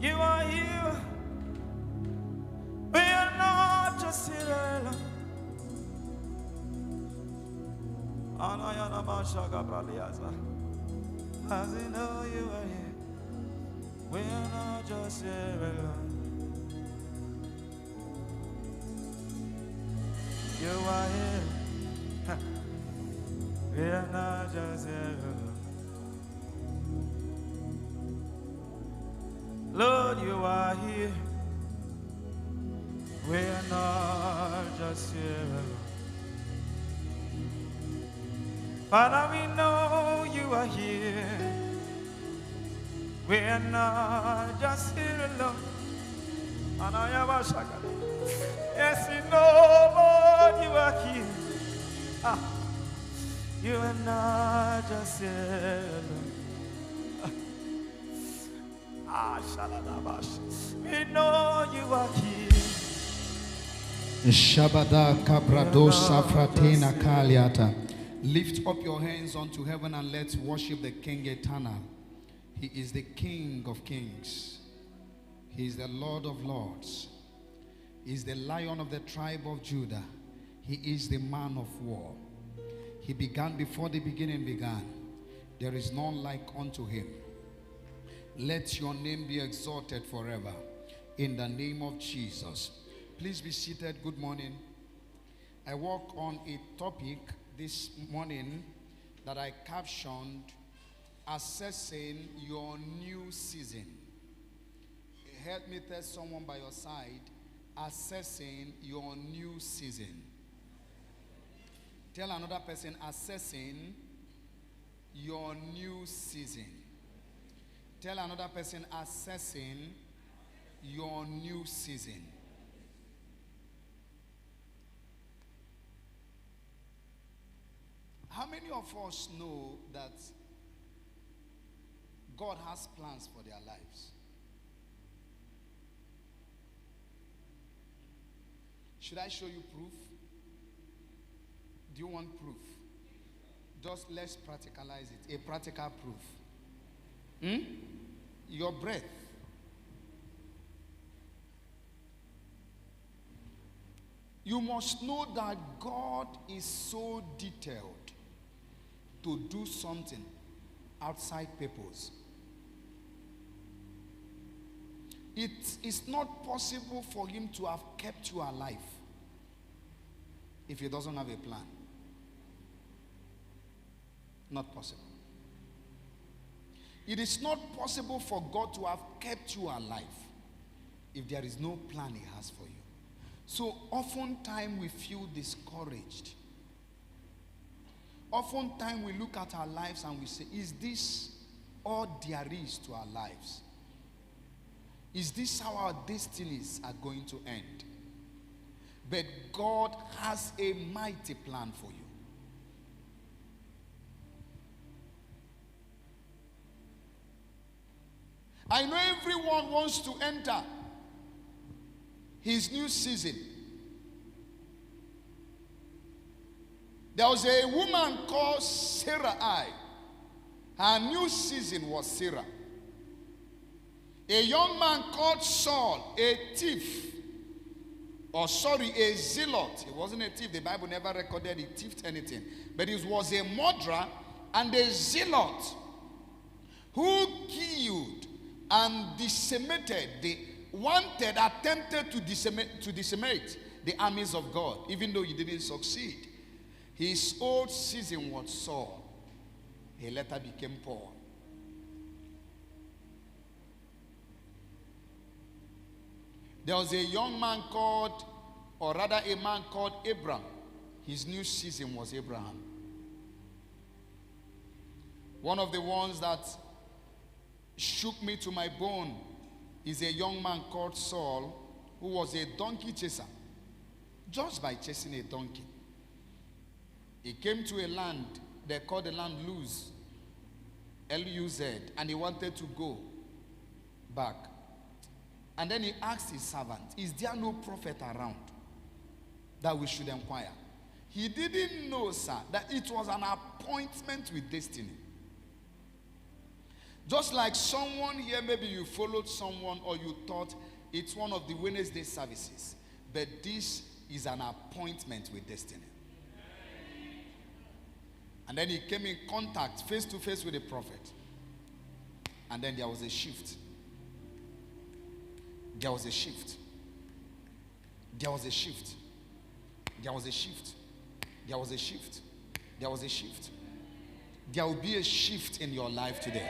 You are here. We are not just here alone. As we know you are here, we are not just here alone. You are here, we are not just here alone. Lord, you are here, we are not just here alone. Father, we know you are here. We are not just here alone. Yes, we know, Lord, you are here. You are not just here alone. We know you are here. Shabada Cabrado Safratina Kaliata. Lift up your hands unto heaven and let's worship the King Eternal. He is the King of Kings. He is the Lord of Lords. He is the Lion of the tribe of Judah. He is the man of war. He began before the beginning began. There is none like unto him. Let your name be exalted forever. In the name of Jesus. Please be seated. Good morning. I work on a topic this morning that I captioned assessing your new season. Help me tell someone by your side, assessing your new season. Tell another person, assessing your new season. Tell another person, assessing your new season. How many of us know that God has plans for their lives? Should I show you proof? Do you want proof? Just let's practicalize it. A practical proof. Your breath. You must know that God is so detailed to do something outside purpose. It is not possible for him to have kept you alive if he doesn't have a plan. Not possible. It is not possible for God to have kept you alive if there is no plan he has for you. So oftentimes we feel discouraged. Oftentimes we look at our lives and we say, is this all there is to our lives? Is this how our destinies are going to end? But God has a mighty plan for you. I know everyone wants to enter his new season. There was a woman called Sarai. Her new season was Sarah. A young man called Saul, a thief. A zealot. He wasn't a thief. The Bible never recorded he thieved anything. But he was a murderer and a zealot who killed and decimated, attempted to decimate the armies of God, even though he didn't succeed. His old season was Saul. He later became Paul. There was a young man called, or rather a man called Abraham. His new season was Abraham. One of the ones that shook me to my bone is a young man called Saul, who was a donkey chaser. Just by chasing a donkey. He came to a land, they called the land Luz, L-U-Z, and he wanted to go back. And then he asked his servant, is there no prophet around that we should inquire? He didn't know, sir, that it was an appointment with destiny. Just like someone here, maybe you followed someone or you thought it's one of the Wednesday services, but this is an appointment with destiny. And then he came in contact face to face with the prophet. And then there was a shift. There was a shift. There was a shift. There was a shift. There was a shift. There was a shift. There will be a shift in your life today.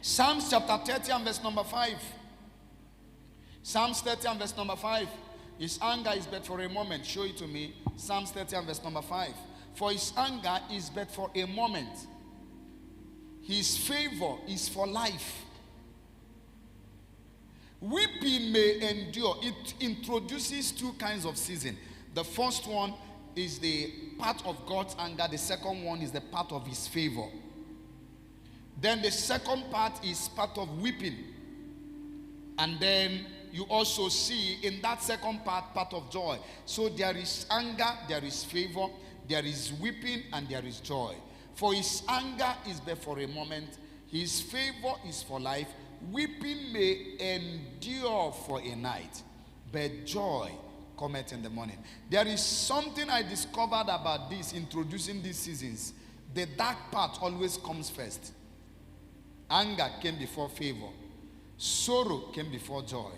Psalms chapter 30 and verse number 5. Psalms 30 and verse number 5. His anger is but for a moment. Show it to me. Psalms 30 and verse number 5. For his anger is but for a moment. His favor is for life. Weeping may endure. It introduces two kinds of season. The first one is the part of God's anger. The second one is the part of his favor. Then the second part is part of weeping. And then you also see in that second part of joy. So there is anger, there is favor, there is weeping, and there is joy. For his anger is but for a moment. His favor is for life. Weeping may endure for a night, but joy cometh in the morning. There is something I discovered about this, introducing these seasons. The dark part always comes first. Anger came before favor. Sorrow came before joy.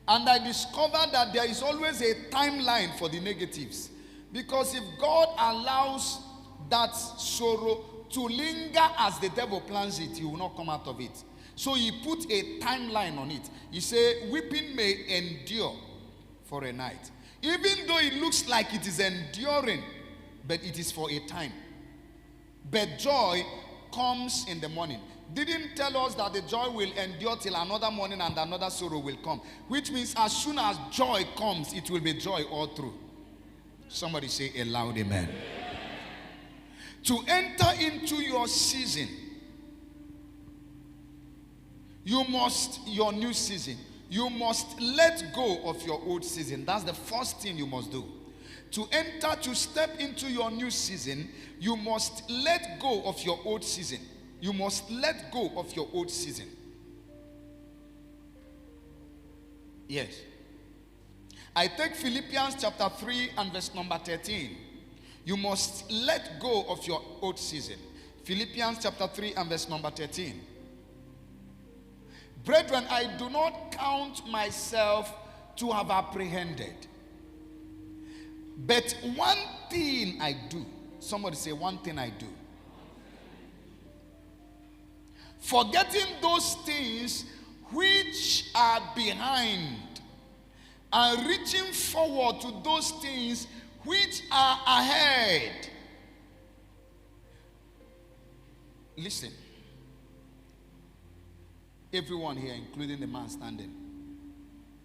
And I discovered that there is always a timeline for the negatives. Because if God allows that sorrow to linger as the devil plans it, he will not come out of it. So he put a timeline on it. He said, weeping may endure for a night. Even though it looks like it is enduring, but it is for a time. But joy comes in the morning. Didn't tell us that the joy will endure till another morning and another sorrow will come. Which means as soon as joy comes, it will be joy all through. Somebody say a loud amen. To enter into your season, your new season, you must let go of your old season. That's the first thing you must do. To step into your new season, you must let go of your old season. You must let go of your old season. Yes. I take Philippians chapter 3 and verse number 13. You must let go of your old season. Philippians chapter 3 and verse number 13. Brethren, I do not count myself to have apprehended. But one thing I do. Somebody say, one thing I do. Forgetting those things which are behind and reaching forward to those things which are ahead. Listen. Everyone here, including the man standing,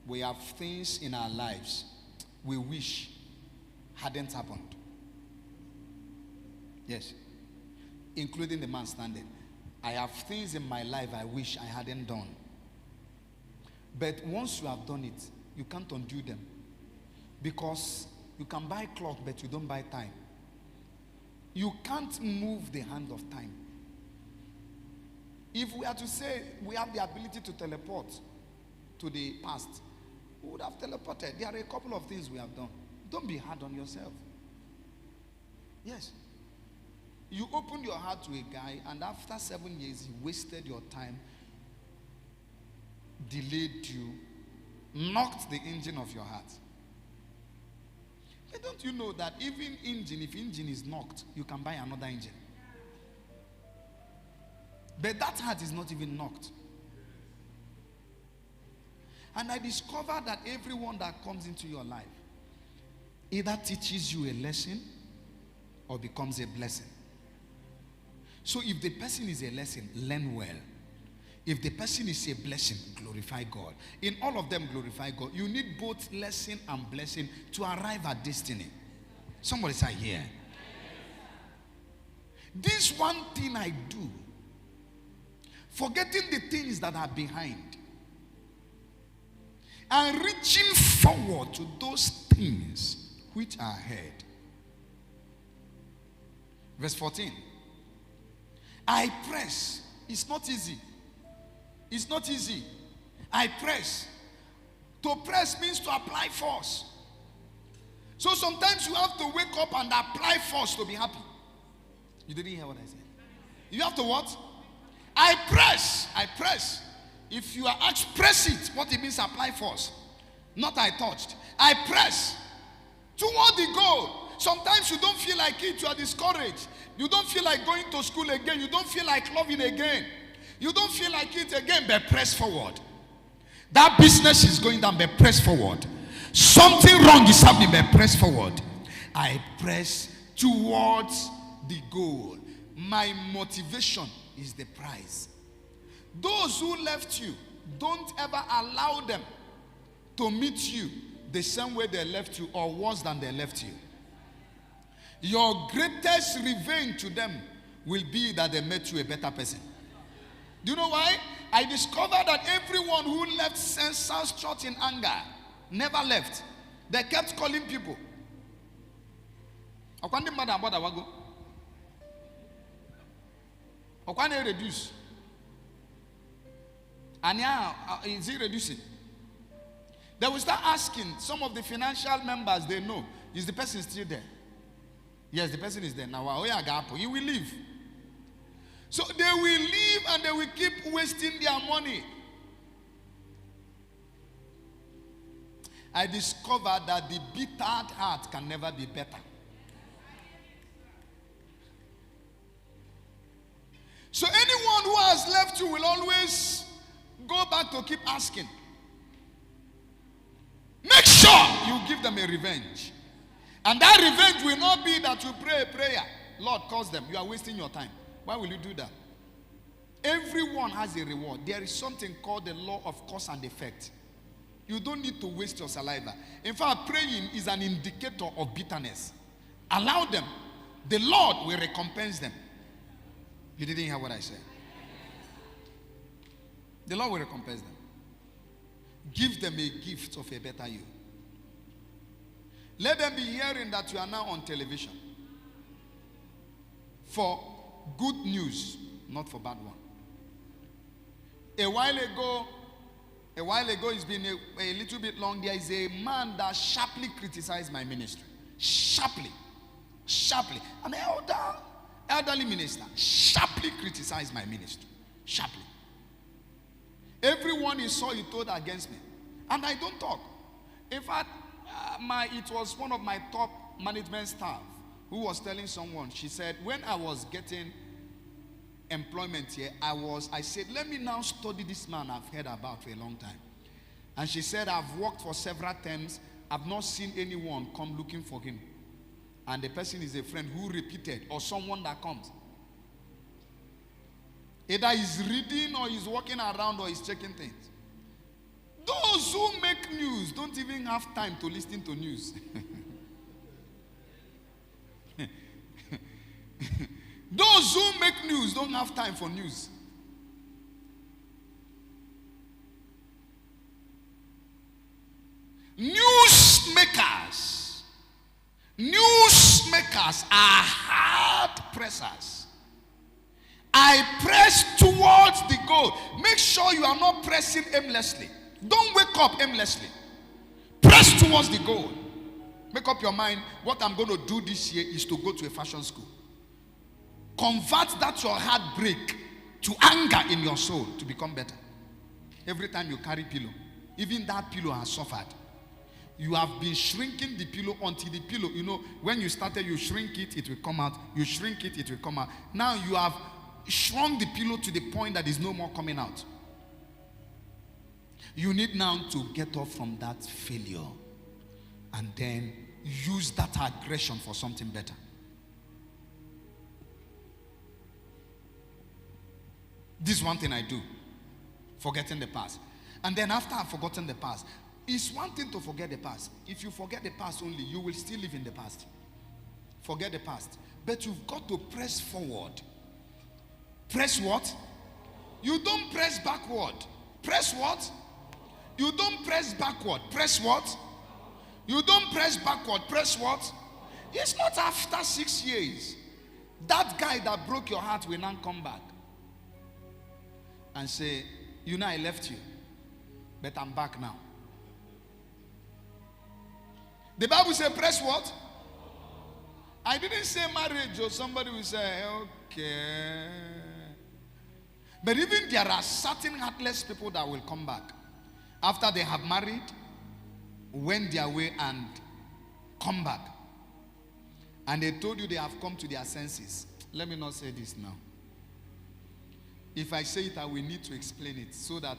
we have things in our lives we wish hadn't happened. Yes. Including the man standing. I have things in my life I wish I hadn't done. But once you have done it, you can't undo them. Because you can buy clock, but you don't buy time. You can't move the hand of time. If we are to say we have the ability to teleport to the past, we would have teleported. There are a couple of things we have done. Don't be hard on yourself. Yes. You opened your heart to a guy, and after 7 years, he wasted your time, delayed you, knocked the engine of your heart. But don't you know that even if engine is knocked, you can buy another engine? But that heart is not even knocked. And I discovered that everyone that comes into your life either teaches you a lesson or becomes a blessing. So if the person is a lesson, learn well. If the person is a blessing, glorify God. In all of them, glorify God. You need both lesson and blessing to arrive at destiny. Somebody say here. This one thing I do, forgetting the things that are behind and reaching forward to those things which are ahead. Verse 14. I press. It's not easy. It's not easy. I press. To press means to apply force. So sometimes you have to wake up and apply force to be happy. You didn't hear what I said. You have to what? I press. I press. If you are asked, press it. What it means, apply force. Not I touched. I press toward the goal. Sometimes you don't feel like it. You are discouraged. You don't feel like going to school again. You don't feel like loving again. You don't feel like it again, but press forward. That business is going down, but press forward. Something wrong is happening, but press forward. I press towards the goal. My motivation is the prize. Those who left you, don't ever allow them to meet you the same way they left you or worse than they left you. Your greatest revenge to them will be that they met you a better person. Do you know why? I discovered that everyone who left St. Saul's Church in anger never left. They kept calling people. Okwane reduce. And now, is he reducing? They will start asking some of the financial members they know, is the person still there? Yes, the person is there. Now, you will leave. So they will leave and they will keep wasting their money. I discovered that the bitter heart can never be better. So anyone who has left you will always go back to keep asking. Make sure you give them a revenge. And that revenge will not be that you pray a prayer. Lord, curse them. You are wasting your time. Why will you do that? Everyone has a reward. There is something called the law of cause and effect. You don't need to waste your saliva. In fact, praying is an indicator of bitterness. Allow them. The Lord will recompense them. You didn't hear what I said. The Lord will recompense them. Give them a gift of a better you. Let them be hearing that you are now on television for good news, not for bad one. A while ago, it's been a little bit long, there is a man that sharply criticized my ministry. Sharply. An elderly minister sharply criticized my ministry. Sharply. Everyone he saw, he told against me. And I don't talk. In fact, it was one of my top management staff who was telling someone, she said, when I was getting employment here, I said, let me now study this man I've heard about for a long time. And she said, I've worked for several terms. I've not seen anyone come looking for him. And the person is a friend who repeated, or someone that comes. Either he's reading or he's walking around or he's checking things. Those who make news don't even have time to listen to news. Those who make news don't have time for news. Newsmakers are hard pressers. I press towards the goal. Make sure you are not pressing aimlessly. Don't wake up aimlessly. Press towards the goal. Make up your mind, what I'm going to do this year is to go to a fashion school. Convert that your heartbreak to anger in your soul to become better. Every time you carry pillow, even that pillow has suffered. You have been shrinking the pillow until the pillow, when you started, you shrink it, it will come out. You shrink it, it will come out. Now you have shrunk the pillow to the point that is no more coming out. You need now to get off from that failure and then use that aggression for something better. This is one thing I do, forgetting the past. And then after I've forgotten the past, it's one thing to forget the past. If you forget the past only, you will still live in the past. Forget the past. But you've got to press forward. Press what? You don't press backward. Press what? You don't press backward. Press what? You don't press backward. Press what? It's not after 6 years That guy that broke your heart will now come back and say, you know, I left you, but I'm back now. The Bible says, press what? I didn't say marriage, or somebody will say, okay. But even there are certain heartless people that will come back after they have married, went their way and come back. And they told you they have come to their senses. Let me not say this now. If I say it, I will need to explain it so that